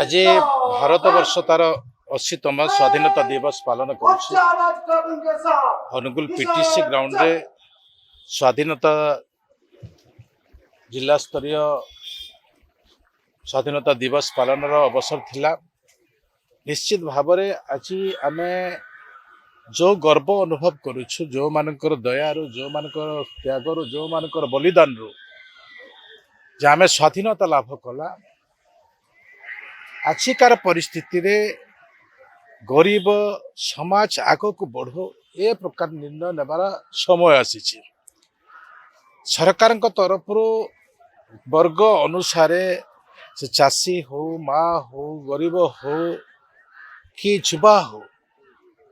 आज भारत वर्ष तार 80तम स्वाधीनता दिवस पालन कर अनुगुल पीटीसी ग्राउंड रे स्वाधीनता जिला स्तरीय स्वाधीनता दिवस पालन अवसर थिला। निश्चित भाव में आज आम जो गर्व अनुभव करुछु, जो मानकर दयारू, जो मानकर त्यागरू, जो मानकर बलिदान रू जे आम स्वाधीनता लाभ कला। आजिकार परिस्थिति रे गरीब समाज आग को बढ़ो ए प्रकार निर्णय नेबार समय आसी। सरकार तरफ वर्ग अनुसार से चाषी हो, माँ हो, गरीब हो कि युवा हो,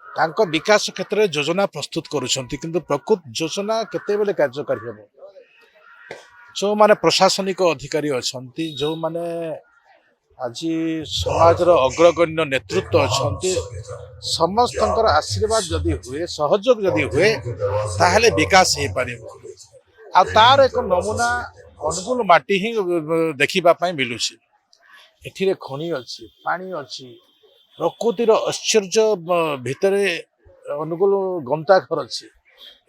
तांको विकास क्षेत्र में योजना प्रस्तुत करुछंती, किंतु प्रकृत योजना केतेबेले कार्यकारी हेबो। जो माने प्रशासनिक अधिकारी अछंती, जो माने आज समाज अग्रगण्य नेतृत्व अच्छा, समस्त आशीर्वाद जदि हुए, सहयोग जदि हुए, ताहले विकास हो पार। आ तार एक नमूना अनुगुल माटी ही देखा मिलूँ। एठिरे खनि अच्छी, पानी अच्छी, प्रकृतिर ऐश्वर्य भितर अनुगुल गंताघर अच्छी।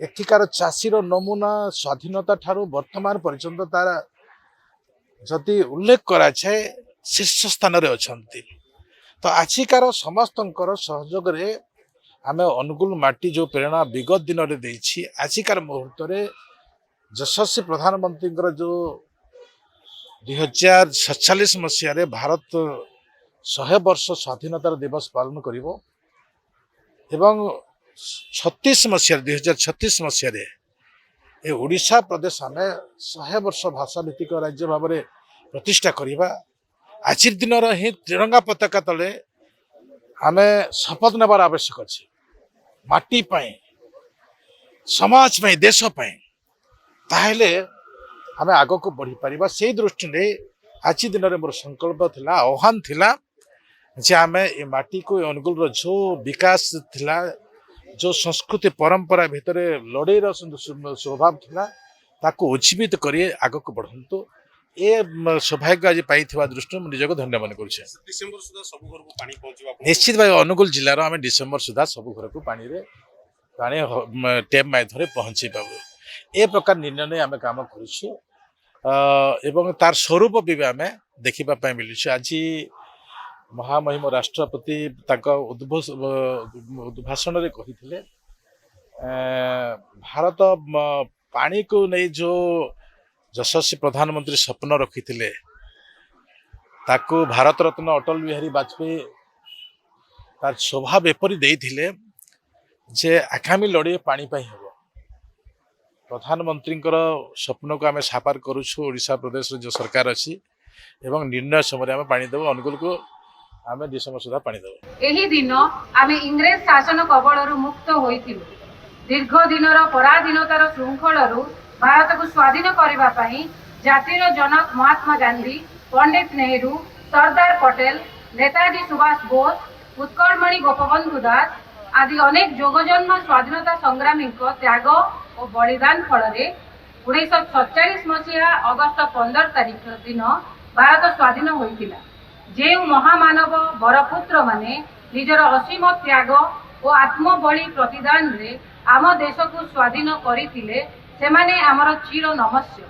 एठिकार चाषीर नमूना स्वाधीनता ठारू वर्तमान पर्यंत तार जदि उल्लेख कराए शीर्ष स्थान रे अछंती। तो आजिकार समस्त सहयोग रे आमे अनुगुल माटी जो प्रेरणा विगत दिन रे देछि, आजिकार मुहूर्त रे यशस्वी प्रधानमंत्री जो 2047 मसीह रे भारत 100 वर्ष स्वाधीनता दिवस पालन करिवो एवं 36 मसीह 2036 मसीह रे ए ओडिशा प्रदेश आमे 100 वर्ष भाषा भित्तिक राज्य भाव में प्रतिष्ठा करिबा। आज दिन ही तिरंगा पताका तले आमे शपथ नेबार आवश्यक अच्छे। माटी पाए, समाज पाए, देश पाए, ताहले आमे आग को बढ़ी पारिबा। से दृष्टि ने आज दिन में मोर संकल्प थिला, आह्वान थिला जे आमे ए माटी को अनुकूल जो विकास थिला, जो संस्कृति परंपरा भितर लड़ाईर स्वभाव थिला, ताको उज्जीवित करिए आग को बढ़ंतु। ए सौभाग्य आज पाई दृष्टि निजक धन्य मन कर। निश्चित भाव अनुगुल जिलार आम डिसेम्बर सुधा सब घर को पानी टेप माध्यम पहुँचे पाबू। ए प्रकार निर्णय नहीं आम कम कर तार स्वरूप भी आम देखा मिलूँ। आज महामहिम राष्ट्रपति उद्भाषण रे कही भारत पानी को नहीं जो यशस्वी प्रधानमंत्री स्वप्न रखी थे, ताकू भारत रत्न अटल बिहारी वाजपेयी तार स्वभाव एपरी देइथिले जे आगामी लड़ाई पानी पाई हेबो। प्रधानमंत्री स्वप्न को आम साकार करुछु। ओडिशा प्रदेश जो सरकार अच्छी एवं निर्णय समय आम पानी देव, अनुकूल को आम डिसेम्बर सुधा पानी देव। एही दिन आम इंग्रेज शासन कबल मुक्त होइथिलु। दीर्घ दिनर पराधीनतार श्रृंखलरू भारत को स्वाधीन करने जातिर जनक महात्मा गांधी, पंडित नेहरू, सरदार पटेल, नेताजी सुभाष बोस, उत्कलमणि गोपबंधु दास आदि अनेक जोगजन्म स्वाधीनता संग्रामी त्याग और बलिदान फल 1947 मसीहा अगस्त 15 तारिख दिन भारत स्वाधीन होइतिला। जे महामानव बरपुत्र माने निजर असीम त्याग और आत्मबली प्रतिदान रे आम देश को स्वाधीन करथिले, सेमाने आमर चिर नमस्य।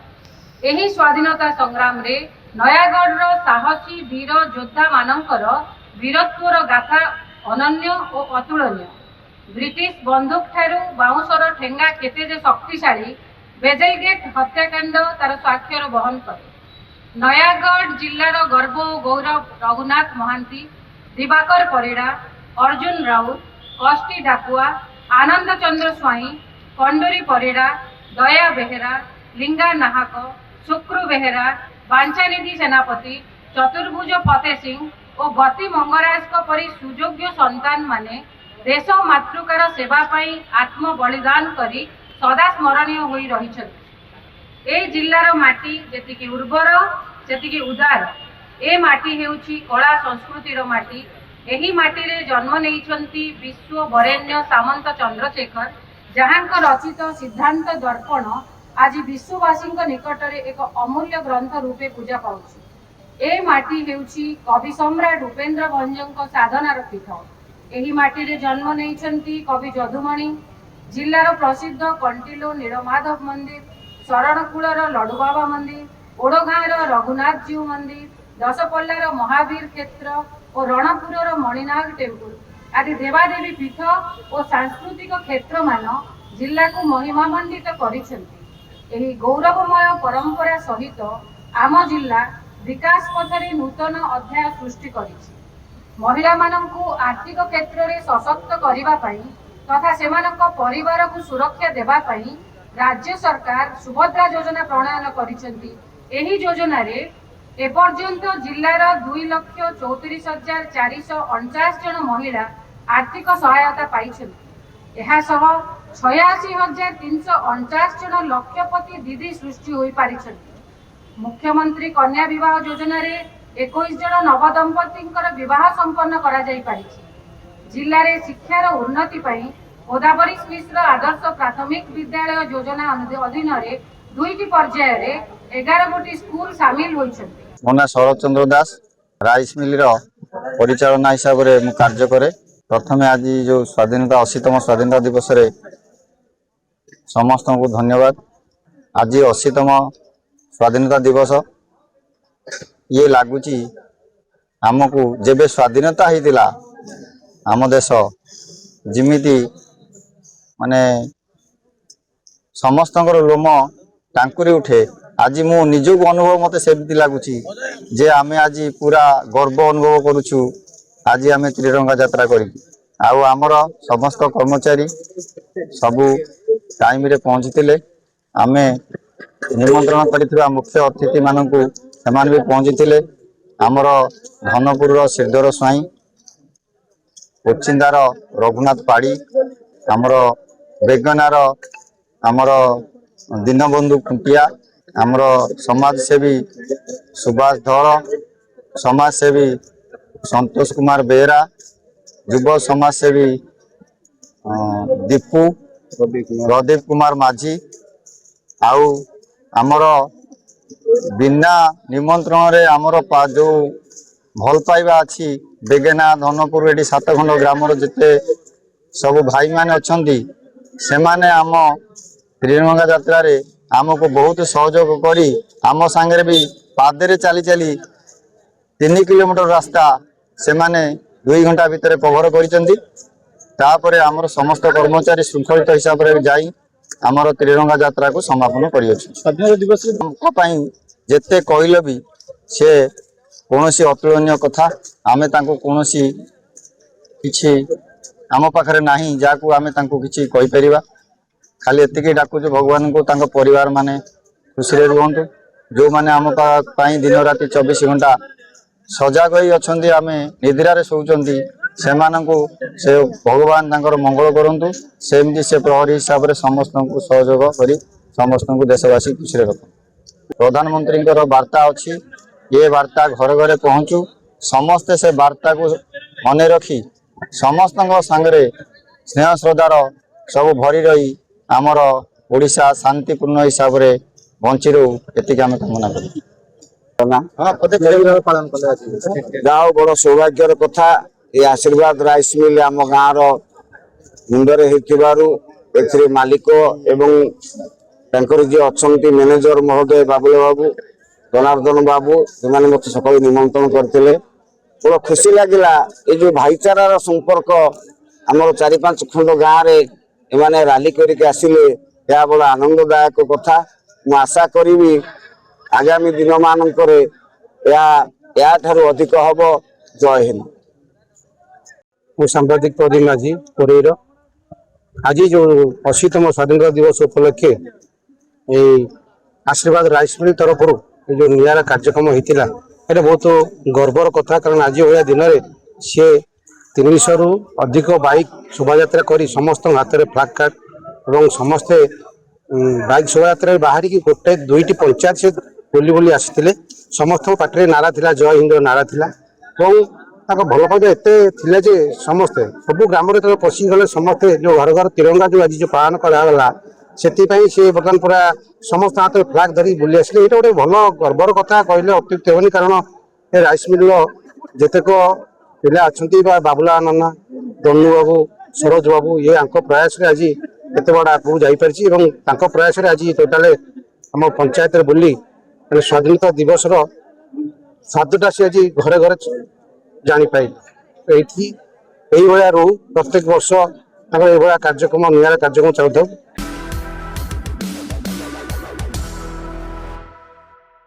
एही स्वाधीनता संग्राम रे नयागढ़ साहसी वीर योद्धा मानकर वीरत्वर गाथा अनन्य और अतुलनीय। ब्रिटिश बंदूक ठारू बाउंसर ठेंगा केते जे शक्तिशाली, बेजेलगेट हत्याकांड तार स्वाक्षर बहन करे। नयागढ़ जिलार गर्व और गौरव रघुनाथ महांती, दिवाकर परिड़ा, अर्जुन राउत, कष्टी डाकुआ, आनंद चंद्र स्वाई, कंडोरी परिड़ा, दया बेहेरा, लिंगा नाहक, शुक्रु बेहेरा, बांचानिधि सेनापति, चतुर्भुज फते सिंह और गति मंगराज परी सुयोग्य संतान माने देश मातृकार सेवा पाई आत्म बलिदान करी सदा स्मरणीय होई रहिछथि। ए जिल्लार माटी जेतिकी उर्वर सेतिकी उदार। ए माटी हेउछि कला संस्कृतिर माटी। एही माटी रे जन्म नेइछन्ति विश्व वरेण्य सामंत चंद्रशेखर, जहांक रचित सिद्धांत दर्पण आज विश्ववासी निकट में एक अमूल्य ग्रंथ रूपे पूजा पाउछि। ए माटी हेउची कवि सम्राट उपेन्द्र भंजଙ୍କ साधनार पीठ। एही माटी जन्म नहीं कवि जदुमणि। जिलार प्रसिद्ध कंटिलो नीलमाधव मंदिर, शरणकूलर लडुबाबा मंदिर, ओडगाँर रघुनाथ जीव मंदिर, दशपल्लार महावीर क्षेत्र और रणपुरर मणिनाग टेम्पल आदि देवादेवी पीठ और सांस्कृतिक क्षेत्र मान जिला को महिमामंडित करिसेंति। गौरवमय परंपरा सहित आम जिला विकास पथरे नूतन अध्याय सृष्टि करिछि। महिला माननकु आर्थिक क्षेत्र में सशक्त करिबा पई तथा सेमानक परिवार को सुरक्षा देबा पई राज्य सरकार सुभद्रा योजना प्रणयन करिसेंति। एही योजना रे एपर्यंत जिलार 2,34,449 जन महिला आर्थिक सहायता पाइछन्ति। एहा सह 86,349 जन लक्षपति दीदी सृष्टि होई पारिछन्ति। मुख्यमंत्री कन्या विवाह योजना रे 21 जन नवदंपतिंकर विवाह संपन्न करा जाई पारिछि। जिले में शिक्षार उन्नति पाई गोदावरी मिश्र आदर्श प्राथमिक विद्यालय योजना अधीन रे 2टी पर्याय रे 11 गोटी स्कूल सामिल होइछन्ति। मो ना शरद चंद्र दास, राइस मिल परिचालना हिसाब से मु कार्य करे। प्रथम आज जो स्वाधीनता 80तम स्वाधीनता दिवस रे समस्त को धन्यवाद। आज 80तम स्वाधीनता दिवस ये लगुच आमको जेबे स्वाधीनता होता आम देश जिमिति माने समस्त लोम टांकुरी उठे। आज मु निजक अनुभव मत सेमती लगुच जे आमे आज पूरा गर्व अनुभव करुचु। आज आम त्रिरंगा यात्रा करी आमर समस्त कर्मचारी सबू टाइम रे पहुँची आमे निमंत्रण करथिबा मुख्य अतिथि मानकु समान भी पहुँची आमर धनपुर श्रीधर स्वाई, उचिंदार रघुनाथ पाड़ी, आमर बेगनार आमर दीनबंधु खुंटिया, आमर समाजसेवी सुभाष धल, समाजसेवी संतोष कुमार बेहरा, युव समाजसेवी दीपू प्रदीप कुमार माझी आउ आमर बिना निमंत्रण रे आमर जो भल पाइबा अच्छी बेगेना धनपुर ये 7 खंड ग्राम जिते सब भाई माने अछंती से माने आम त्रिरंगा यात्रा रे आमको बहुत सहयोग करी आम सांगे भी पादरे चली चली 3 किलोमीटर रास्ता से माने 2 घंटा भितर कभर कर आमर समस्त कर्मचारी श्रृंखलित हिसाब से जाई आमर त्रिरंगा यात्रा को समापन स्वाधीनता दिवस जिते कहले भी से कौन अतुलनीय कथा आमे तांको कौनसी किछि आम पाखरे नाही जाकू आमे तांको किछि कहि परिबा। खाली एतिके डाकू भगवान को तांको परिवार माने खुशी रे रुहंतु। जो माने आम पाई दिन राति 24 घंटा सजाग होई अछंती आमे निद्रा रे सोचंती सेमानंकु से भगवान तांकर मंगल करंतु। सेमती से प्रहरी हिसाब रे समस्त को सहयोग करी समस्त को देशवासी खुशी रे रखु। प्रधानमंत्री वार्ता अच्छी ये वार्ता घर घरे पहुँचू समस्ते से वार्ता को मन रखी समस्त सांगे स्नेह श्रद्धार सब भरी रही आमर ओडिशा शांतिपूर्ण हिसाब से बंची रू ये आम कामना कर जाओ बड़ सौभाग्यर कथा ये आशीर्वाद राइस मिल आम गाँव मुंडरे होती मालिक एवं जी अच्छा मैनेजर महोदय बाबुल बाबू जनार्दन बाबू से मत सकाल निमंत्रण करते बड़ा खुशी लगिला। ये जो भाईचारार संपर्क आमर 4-5 खंड गाँव में राली करके आसिले यह बड़ा आनंददायक कथा। मु आशा करी आगामी दिन मानक अधिक हम। जय हिंद। मु सांबादिक प्रदीप माझी कोरेर आज जो 80तम स्वाधीनता दिवस उपलक्षे आशीर्वाद राइस मिल तरफ जो निरा कार्यक्रम होता है बहुत गर्वर कथा। कारण आज भाया दिन में सी 300 रु अधिक बाइक शोभा यात्रा कर समस्त हाथ में फ्लैग कार्ड और समस्ते बाइक शोभा यात्रा बाहर की 1-2टी पंचायत से बोली बोली आसी समस्त पार्टी नारा थिला जय हिंद नारा थिला और भल पाइबा एत समस्ते सब ग्राम पशि गले समस्ते जो घर घर तिरंगा जो आज जो पालन कराला से बर्तमान पूरा समस्त हाथ फ्लैग धरी बुली आसिले। ये गोटे भल गर्वर कथा कहले अत्युक्त हेनी कारण ଏ ରାଇସ୍ ମିଲ୍ର ଯେତେକ ପିଲା ଅଛନ୍ତି ବା ବାବୁଲା ନନା, ଦନୁ ବାବୁ, ସରୋଜ ବାବୁ, ଇଏ ଆଙ୍କ ପ୍ରୟାସରେ ଆଜି ଏତେ ବଡ଼ ଆଗକୁ ଯାଇପାରିଛି ଏବଂ ତାଙ୍କ ପ୍ରୟାସରେ ଆଜି ଟୋଟାଲ ଆମ ପଞ୍ଚାୟତରେ ବୁଲି ମାନେ ସ୍ୱାଧୀନତା ଦିବସର ସ୍ୱାଦଟା ସେ ଆଜି ଘରେ ଘରେ ଜାଣିପାରିଲେ। ଏଇଠି ଏଇଭଳିଆ ରହୁ, ପ୍ରତ୍ୟେକ ବର୍ଷ ତାଙ୍କର ଏଇଭଳିଆ କାର୍ଯ୍ୟକ୍ରମ ନିଆରା କାର୍ଯ୍ୟକ୍ରମ ଚାଲୁଥାଉ।